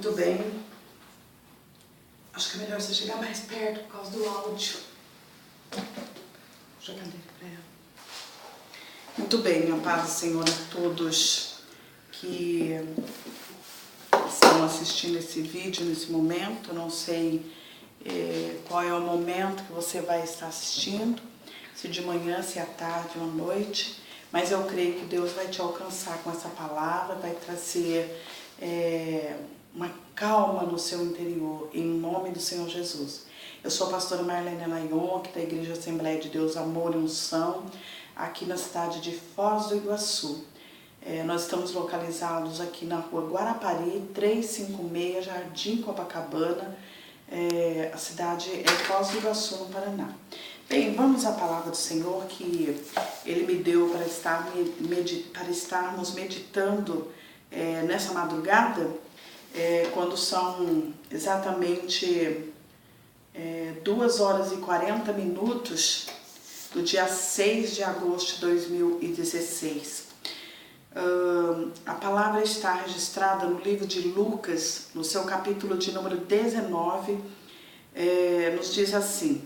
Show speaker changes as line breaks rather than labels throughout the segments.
Muito bem. Acho que é melhor você chegar mais perto por causa do áudio. Deixa eu cadeira para ela. Muito bem, a paz do Senhor a todos que estão assistindo esse vídeo nesse momento. Não sei qual é o momento que você vai estar assistindo, se de manhã, se à tarde ou à noite, mas eu creio que Deus vai te alcançar com essa palavra, vai trazer uma calma no seu interior, em nome do Senhor Jesus. Eu sou a pastora Marlene Layon, aqui da Igreja Assembleia de Deus Amor e Unção, aqui na cidade de Foz do Iguaçu. Nós estamos localizados aqui na rua Guarapari, 356, Jardim Copacabana. A cidade é Foz do Iguaçu, no Paraná. Bem, vamos à palavra do Senhor que Ele me deu para estarmos meditando nessa madrugada, quando são exatamente 2h40 do dia 6 de agosto de 2016. A palavra está registrada no livro de Lucas, no seu capítulo de número 19, nos diz assim: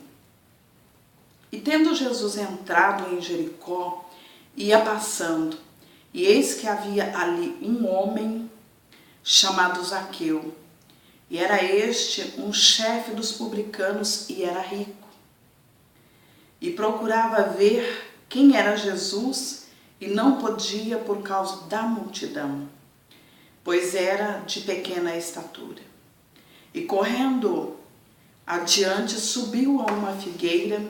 E tendo Jesus entrado em Jericó, ia passando, e eis que havia ali um homem chamado Zaqueu, e era este um chefe dos publicanos e era rico. E procurava ver quem era Jesus e não podia por causa da multidão, pois era de pequena estatura. E correndo adiante subiu a uma figueira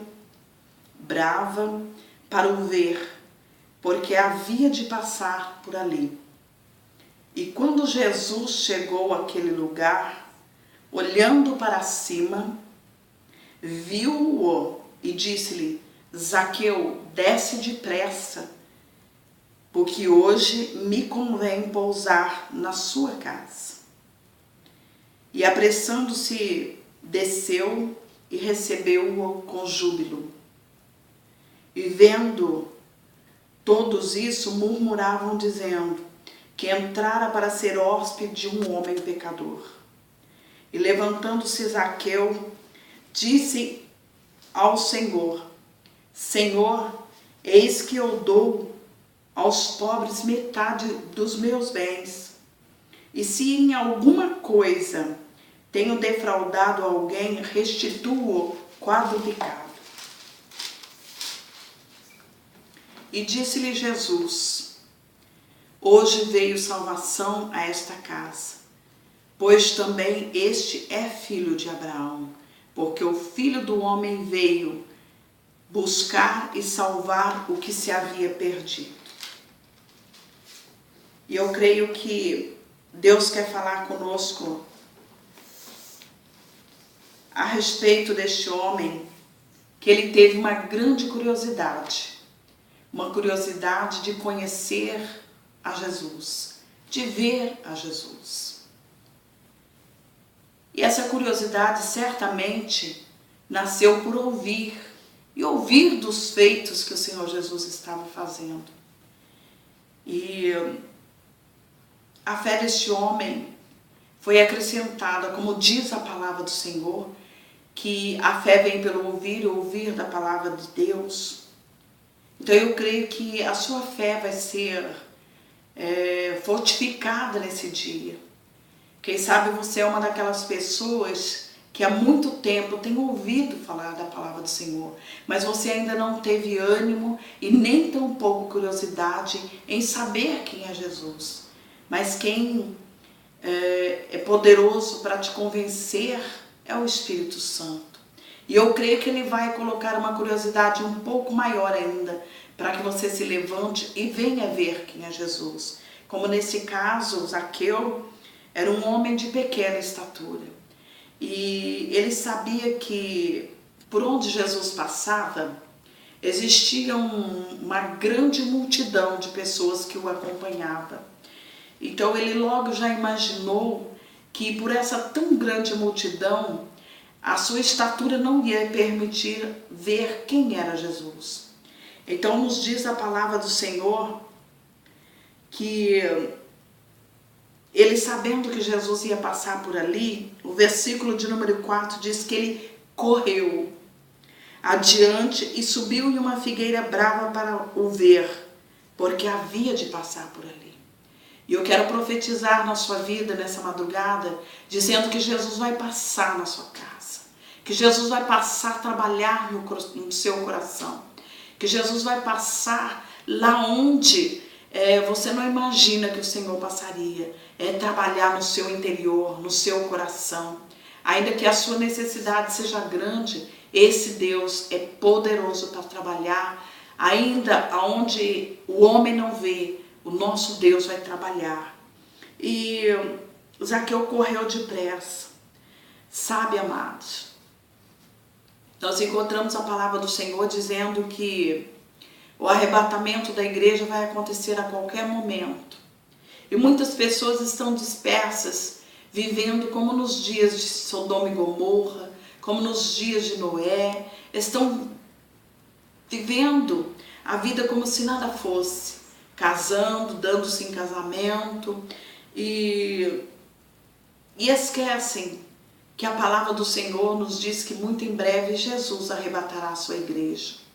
brava para o ver, porque havia de passar por ali. E quando Jesus chegou àquele lugar, olhando para cima, viu-o e disse-lhe: Zaqueu, desce depressa, porque hoje me convém pousar na sua casa. E apressando-se, desceu e recebeu-o com júbilo. E vendo todos isso, murmuravam, dizendo que entrara para ser hóspede de um homem pecador. E levantando-se Zaqueu, disse ao Senhor: Senhor, eis que eu dou aos pobres metade dos meus bens. E se em alguma coisa tenho defraudado alguém, restituo quadruplicado. E disse-lhe Jesus: Hoje veio salvação a esta casa, pois também este é filho de Abraão, porque o Filho do Homem veio buscar e salvar o que se havia perdido. E eu creio que Deus quer falar conosco a respeito deste homem, que ele teve uma grande curiosidade de conhecer a Jesus, de ver a Jesus. E essa curiosidade certamente nasceu por ouvir dos feitos que o Senhor Jesus estava fazendo. E a fé deste homem foi acrescentada, como diz a palavra do Senhor, que a fé vem pelo ouvir e ouvir da palavra de Deus. Então eu creio que a sua fé vai ser fortificada nesse dia. Quem sabe você é uma daquelas pessoas que há muito tempo tem ouvido falar da palavra do Senhor, mas você ainda não teve ânimo e nem tampouco curiosidade em saber quem é Jesus. Mas quem é poderoso para te convencer é o Espírito Santo. E eu creio que Ele vai colocar uma curiosidade um pouco maior ainda, para que você se levante e venha ver quem é Jesus. Como nesse caso, Zaqueu era um homem de pequena estatura. E ele sabia que por onde Jesus passava, existia uma grande multidão de pessoas que o acompanhava. Então ele logo já imaginou que por essa tão grande multidão, a sua estatura não ia permitir ver quem era Jesus. Então nos diz a palavra do Senhor que ele sabendo que Jesus ia passar por ali, o versículo de número 4 diz que ele correu adiante e subiu em uma figueira brava para o ver, porque havia de passar por ali. E eu quero profetizar na sua vida nessa madrugada, dizendo que Jesus vai passar na sua casa, que Jesus vai passar a trabalhar no seu coração, que Jesus vai passar lá onde você não imagina que o Senhor passaria, trabalhar no seu interior, no seu coração. Ainda que a sua necessidade seja grande, esse Deus é poderoso para trabalhar, ainda onde o homem não vê, o nosso Deus vai trabalhar. E Zaqueu correu depressa. Sabe, amados, nós encontramos a palavra do Senhor dizendo que o arrebatamento da igreja vai acontecer a qualquer momento. E muitas pessoas estão dispersas, vivendo como nos dias de Sodoma e Gomorra, como nos dias de Noé. Estão vivendo a vida como se nada fosse, casando, dando-se em casamento e esquecem que a palavra do Senhor nos diz que muito em breve Jesus arrebatará a sua igreja.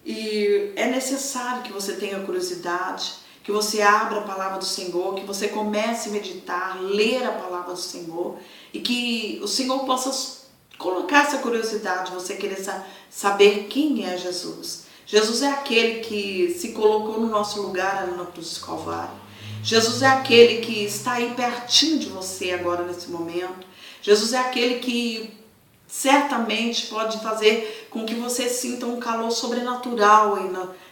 E é necessário que você tenha curiosidade, que você abra a palavra do Senhor, que você comece a meditar, ler a palavra do Senhor e que o Senhor possa colocar essa curiosidade, você querer saber quem é Jesus. Jesus é aquele que se colocou no nosso lugar na cruz do Calvário. Jesus é aquele que está aí pertinho de você agora nesse momento. Jesus é aquele que certamente pode fazer com que você sinta um calor sobrenatural aí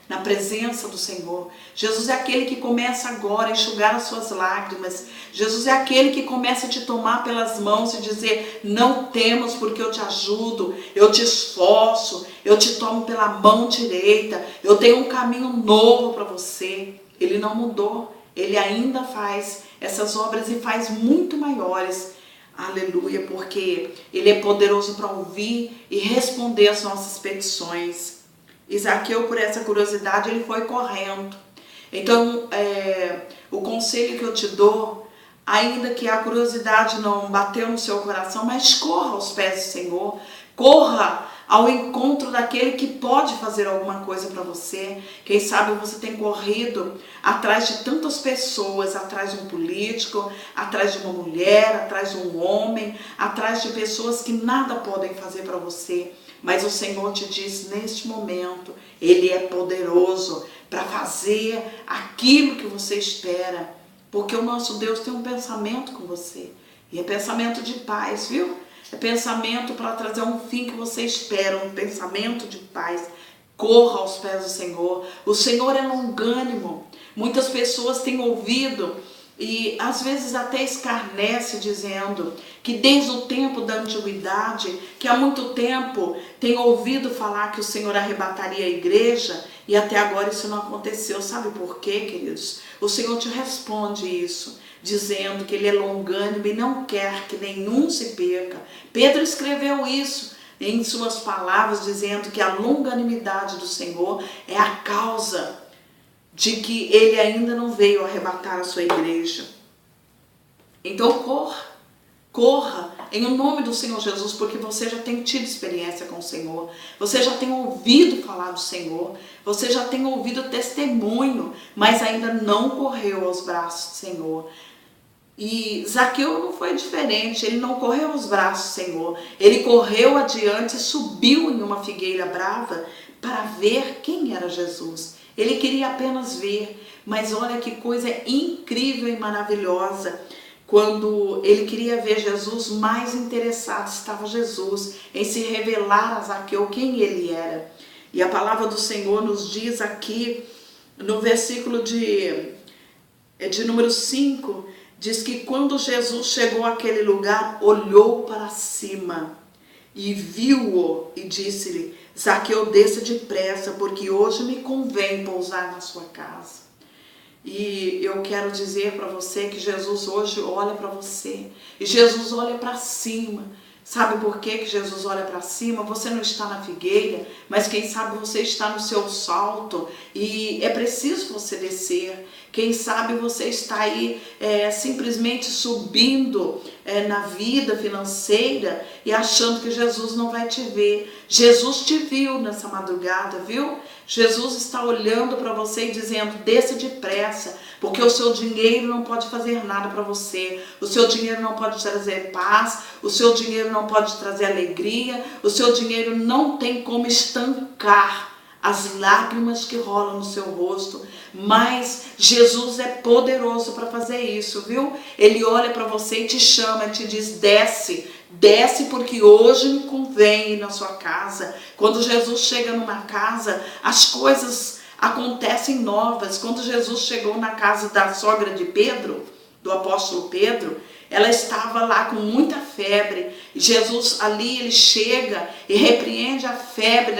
na presença do Senhor. Jesus é aquele que começa agora a enxugar as suas lágrimas. Jesus é aquele que começa a te tomar pelas mãos e dizer: não temas, porque eu te ajudo, eu te esforço, eu te tomo pela mão direita, eu tenho um caminho novo para você. Ele não mudou, ele ainda faz essas obras e faz muito maiores. Aleluia, porque ele é poderoso para ouvir e responder às nossas petições. Zaqueu, por essa curiosidade, ele foi correndo. Então, o conselho que eu te dou, ainda que a curiosidade não bateu no seu coração, mas corra aos pés do Senhor, corra ao encontro daquele que pode fazer alguma coisa para você. Quem sabe você tem corrido atrás de tantas pessoas, atrás de um político, atrás de uma mulher, atrás de um homem, atrás de pessoas que nada podem fazer para você. Mas o Senhor te diz neste momento, Ele é poderoso para fazer aquilo que você espera. Porque o nosso Deus tem um pensamento com você. E é pensamento de paz, viu? É pensamento para trazer um fim que você espera, um pensamento de paz. Corra aos pés do Senhor. O Senhor é longânimo. Muitas pessoas têm ouvido e às vezes até escarnece dizendo que desde o tempo da antiguidade, que há muito tempo tem ouvido falar que o Senhor arrebataria a igreja e até agora isso não aconteceu. Sabe por quê, queridos? O Senhor te responde isso, dizendo que Ele é longânimo e não quer que nenhum se perca. Pedro escreveu isso em suas palavras, dizendo que a longanimidade do Senhor é a causa de que Ele ainda não veio arrebatar a sua igreja. Então corra em nome do Senhor Jesus, porque você já tem tido experiência com o Senhor, você já tem ouvido falar do Senhor, você já tem ouvido testemunho, mas ainda não correu aos braços do Senhor. E Zaqueu não foi diferente, ele não correu aos braços do Senhor, ele correu adiante e subiu em uma figueira brava para ver quem era Jesus. Ele queria apenas ver, mas olha que coisa incrível e maravilhosa. Quando ele queria ver Jesus, mais interessado estava Jesus em se revelar a Zaqueu quem ele era. E a palavra do Senhor nos diz aqui, no versículo de número 5, diz que quando Jesus chegou àquele lugar, olhou para cima e viu-o e disse-lhe: Zaqueu, desça depressa, porque hoje me convém pousar na sua casa. E eu quero dizer para você que Jesus hoje olha para você. E Jesus olha para cima. Sabe por que Jesus olha para cima? Você não está na figueira, mas quem sabe você está no seu salto. E é preciso você descer. Quem sabe você está aí simplesmente subindo na vida financeira e achando que Jesus não vai te ver. Jesus te viu nessa madrugada, viu? Jesus está olhando para você e dizendo: desça depressa, porque o seu dinheiro não pode fazer nada para você. O seu dinheiro não pode trazer paz, o seu dinheiro não pode trazer alegria, o seu dinheiro não tem como estancar as lágrimas que rolam no seu rosto, mas Jesus é poderoso para fazer isso, viu? Ele olha para você e te chama, e te diz: desce, desce, porque hoje me convém ir na sua casa. Quando Jesus chega numa casa, as coisas acontecem novas. Quando Jesus chegou na casa da sogra de Pedro, do apóstolo Pedro, ela estava lá com muita febre. Jesus ali, ele chega e repreende a febre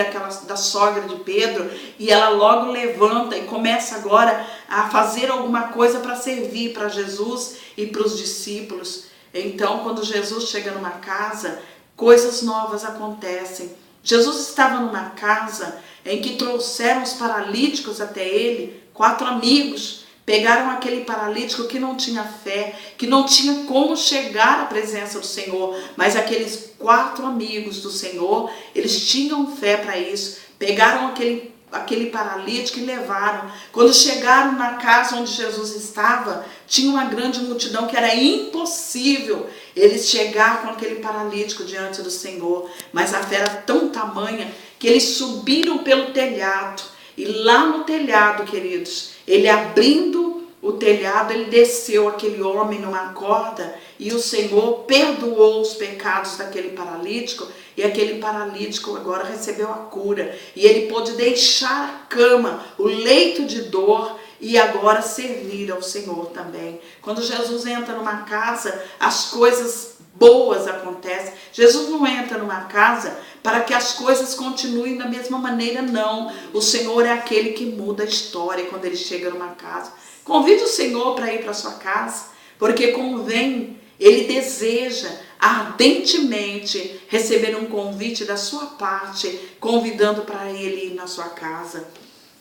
da sogra de Pedro, e ela logo levanta e começa agora a fazer alguma coisa para servir para Jesus e para os discípulos. Então, quando Jesus chega numa casa, coisas novas acontecem. Jesus estava numa casa em que trouxeram os paralíticos até ele, 4 amigos. Pegaram aquele paralítico que não tinha fé, que não tinha como chegar à presença do Senhor, mas aqueles 4 amigos do Senhor, eles tinham fé para isso. Pegaram aquele paralítico e levaram. Quando chegaram na casa onde Jesus estava, tinha uma grande multidão que era impossível eles chegar com aquele paralítico diante do Senhor, mas a fé era tão tamanha que eles subiram pelo telhado. E lá no telhado, queridos, ele abrindo o telhado, ele desceu aquele homem numa corda, e o Senhor perdoou os pecados daquele paralítico, e aquele paralítico agora recebeu a cura, e ele pôde deixar a cama, o leito de dor, e agora servir ao Senhor também. Quando Jesus entra numa casa, as coisas boas acontecem. Jesus não entra numa casa para que as coisas continuem da mesma maneira, não. O Senhor é aquele que muda a história quando ele chega numa casa. Convide o Senhor para ir para a sua casa, porque convém, ele deseja ardentemente receber um convite da sua parte, convidando para ele ir na sua casa.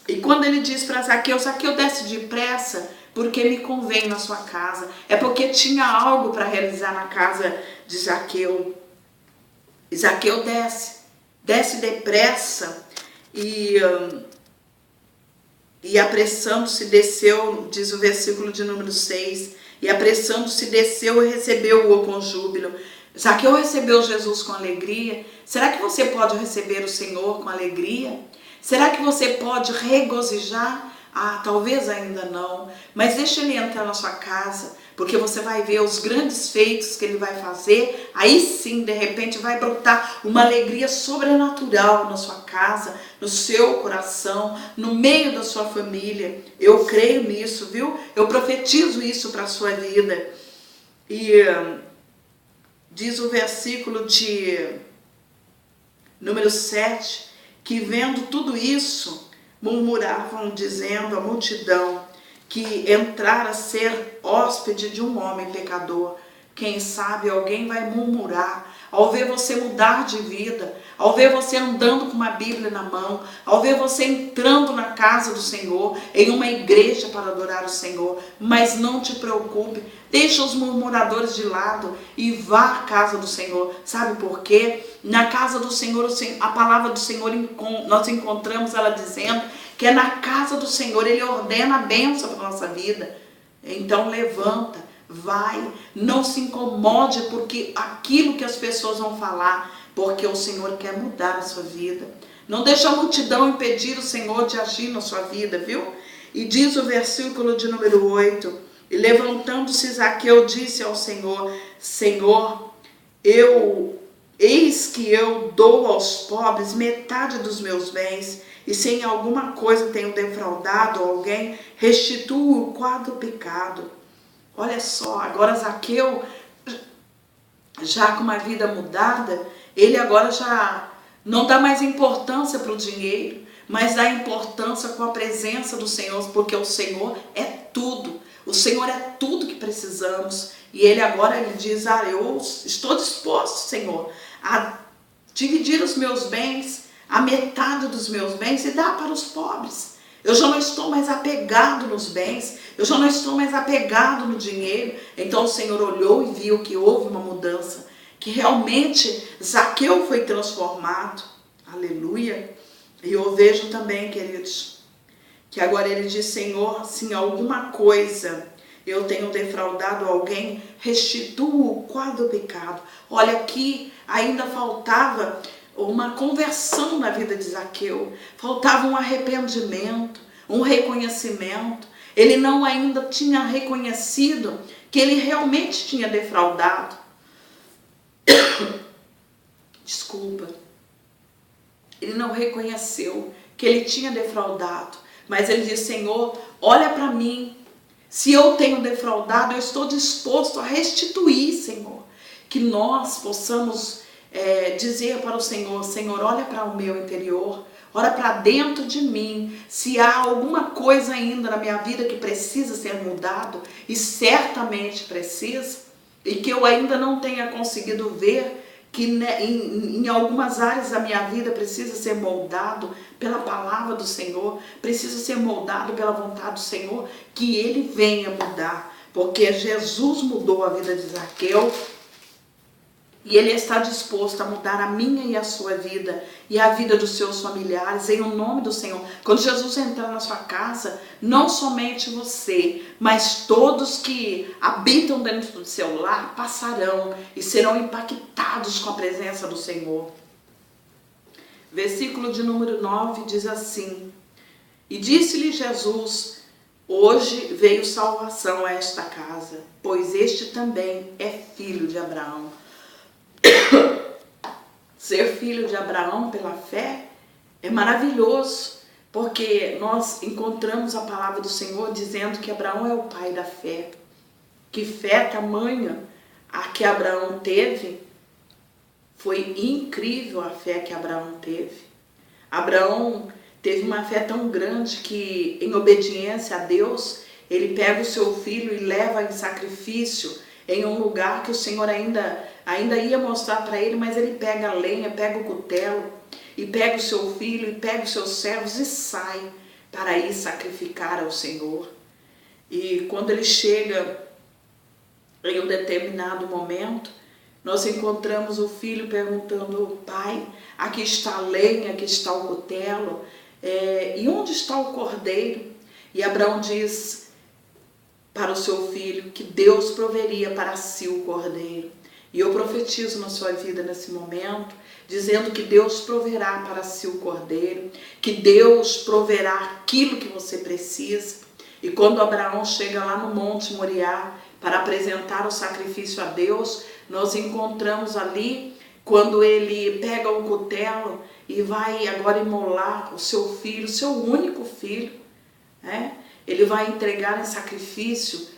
E quando ele diz para Zaqueu: Zaqueu, desce depressa, porque me convém na sua casa. É porque tinha algo para realizar na casa de Zaqueu. E Zaqueu desce depressa e apressando-se desceu, diz o versículo de número 6, e apressando-se desceu e recebeu-o com júbilo. Zaqueu recebeu Jesus com alegria. Será que você pode receber o Senhor com alegria? Será que você pode regozijar? Talvez ainda não, mas deixa ele entrar na sua casa, porque você vai ver os grandes feitos que ele vai fazer. Aí sim, de repente, vai brotar uma alegria sobrenatural na sua casa, no seu coração, no meio da sua família. Eu creio nisso, viu? Eu profetizo isso para a sua vida. E diz o versículo de número 7, que vendo tudo isso, murmuravam, dizendo a multidão que entrara a ser hóspede de um homem pecador. Quem sabe alguém vai murmurar ao ver você mudar de vida, ao ver você andando com uma Bíblia na mão, ao ver você entrando na casa do Senhor, em uma igreja para adorar o Senhor. Mas não te preocupe, deixa os murmuradores de lado e vá à casa do Senhor. Sabe por quê? Na casa do Senhor, a palavra do Senhor, nós encontramos ela dizendo que é na casa do Senhor, ele ordena a bênção para a nossa vida. Então levanta, vai, não se incomode porque aquilo que as pessoas vão falar, porque o Senhor quer mudar a sua vida. Não deixa a multidão impedir o Senhor de agir na sua vida, viu? E diz o versículo de número 8, e levantando-se Zaqueu disse ao Senhor: Senhor, eis que eu dou aos pobres metade dos meus bens, e se em alguma coisa tenho defraudado alguém, restituo o quadruplicado. Olha só, agora Zaqueu, já com uma vida mudada, ele agora já não dá mais importância para o dinheiro, mas dá importância com a presença do Senhor, porque o Senhor é tudo. O Senhor é tudo que precisamos. E ele agora ele diz: eu estou disposto, Senhor, a dividir os meus bens, a metade dos meus bens, e dar para os pobres. Eu já não estou mais apegado nos bens, eu já não estou mais apegado no dinheiro. Então o Senhor olhou e viu que houve uma mudança, que realmente Zaqueu foi transformado. Aleluia. E eu vejo também, queridos, que agora ele diz: Senhor, se alguma coisa eu tenho defraudado alguém, restituo quadruplicado. Olha, aqui ainda faltava uma conversão na vida de Zaqueu, faltava um arrependimento, um reconhecimento. Ele não ainda tinha reconhecido que ele realmente tinha defraudado. Desculpa. Ele não reconheceu que ele tinha defraudado, mas ele disse: Senhor, olha para mim. Se eu tenho defraudado, eu estou disposto a restituir, Senhor. Que nós possamos dizer para o Senhor: Senhor, olha para o meu interior, olha para dentro de mim. Se há alguma coisa ainda na minha vida que precisa ser mudado, e certamente precisa, e que eu ainda não tenha conseguido ver, que em algumas áreas da minha vida precisa ser moldado pela palavra do Senhor, precisa ser moldado pela vontade do Senhor, que Ele venha mudar, porque Jesus mudou a vida de Zaqueu, e Ele está disposto a mudar a minha e a sua vida, e a vida dos seus familiares, em nome do Senhor. Quando Jesus entrar na sua casa, não somente você, mas todos que habitam dentro do seu lar passarão e serão impactados com a presença do Senhor. Versículo de número 9 diz assim: E disse-lhe Jesus: Hoje veio salvação a esta casa, pois este também é filho de Abraão. Ser filho de Abraão pela fé é maravilhoso, porque nós encontramos a palavra do Senhor dizendo que Abraão é o pai da fé. Que fé tamanha a que Abraão teve. Foi incrível a fé que Abraão teve. Abraão teve uma fé tão grande que, em obediência a Deus, ele pega o seu filho e leva em sacrifício em um lugar que o Senhor ainda ia mostrar para ele, mas ele pega a lenha, pega o cutelo, e pega o seu filho, e pega os seus servos e sai para ir sacrificar ao Senhor. E quando ele chega em um determinado momento, nós encontramos o filho perguntando: Pai, aqui está a lenha, aqui está o cutelo, e onde está o cordeiro? E Abraão diz para o seu filho que Deus proveria para si o cordeiro. E eu profetizo na sua vida nesse momento, dizendo que Deus proverá para si o cordeiro, que Deus proverá aquilo que você precisa. E quando Abraão chega lá no Monte Moriá para apresentar o sacrifício a Deus, nós encontramos ali, quando ele pega o cutelo e vai agora imolar o seu filho, seu único filho, ele vai entregar em sacrifício,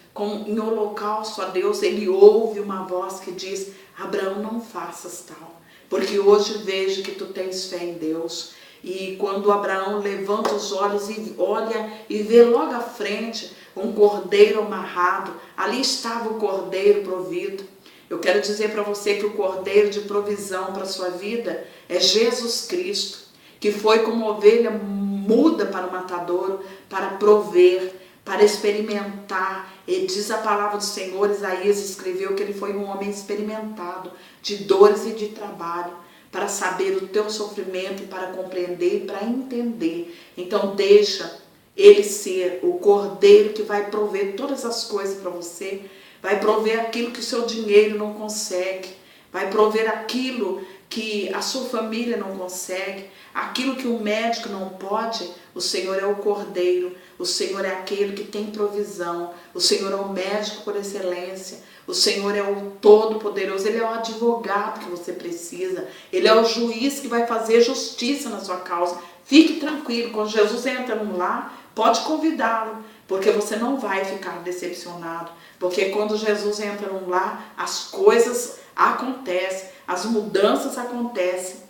em holocausto a Deus. Ele ouve uma voz que diz: Abraão, não faças tal, porque hoje vejo que tu tens fé em Deus. E quando Abraão levanta os olhos e olha e vê logo à frente um cordeiro amarrado, ali estava o cordeiro provido. Eu quero dizer para você que o cordeiro de provisão para a sua vida é Jesus Cristo, que foi como ovelha muda para o matadouro, para prover, para experimentar. E diz a palavra do Senhor, Isaías escreveu que ele foi um homem experimentado de dores e de trabalho, para saber o teu sofrimento, para compreender e para entender. Então deixa ele ser o cordeiro que vai prover todas as coisas para você, vai prover aquilo que o seu dinheiro não consegue, vai prover aquilo que a sua família não consegue, aquilo que o médico não pode. O Senhor é o cordeiro, o Senhor é aquele que tem provisão, o Senhor é o médico por excelência, o Senhor é o todo-poderoso, Ele é o advogado que você precisa, Ele é o juiz que vai fazer justiça na sua causa. Fique tranquilo, quando Jesus entra no lar, pode convidá-lo, porque você não vai ficar decepcionado, porque quando Jesus entra no lar, as coisas acontecem, as mudanças acontecem.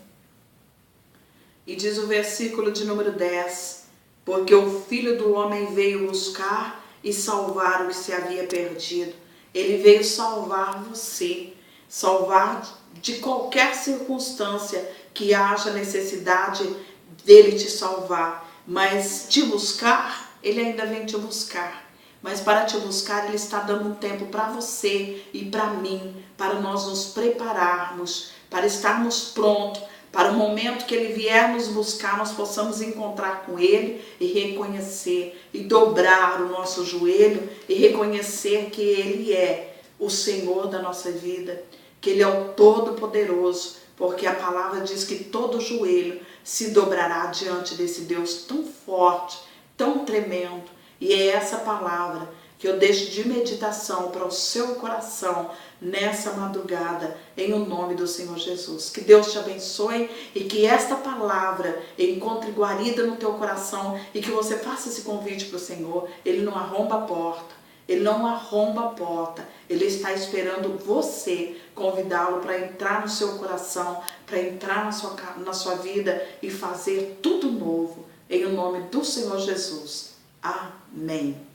E diz o versículo de número 10, porque o Filho do Homem veio buscar e salvar o que se havia perdido. Ele veio salvar você, salvar de qualquer circunstância que haja necessidade dele te salvar. mas te buscar, Ele ainda vem te buscar. Mas para te buscar, Ele está dando um tempo para você e para mim, para nós nos prepararmos, para estarmos prontos, para o momento que Ele vier nos buscar, nós possamos encontrar com Ele e reconhecer, e dobrar o nosso joelho e reconhecer que Ele é o Senhor da nossa vida, que Ele é o Todo-Poderoso, porque a palavra diz que todo joelho se dobrará diante desse Deus tão forte, tão tremendo. E é essa palavra que eu deixo de meditação para o seu coração nessa madrugada, em o nome do Senhor Jesus. Que Deus te abençoe e que esta palavra encontre guarida no teu coração e que você faça esse convite para o Senhor. Ele não arromba a porta, Ele não arromba a porta, Ele está esperando você convidá-lo para entrar no seu coração, para entrar na sua vida e fazer tudo novo, em o nome do Senhor Jesus. Amém.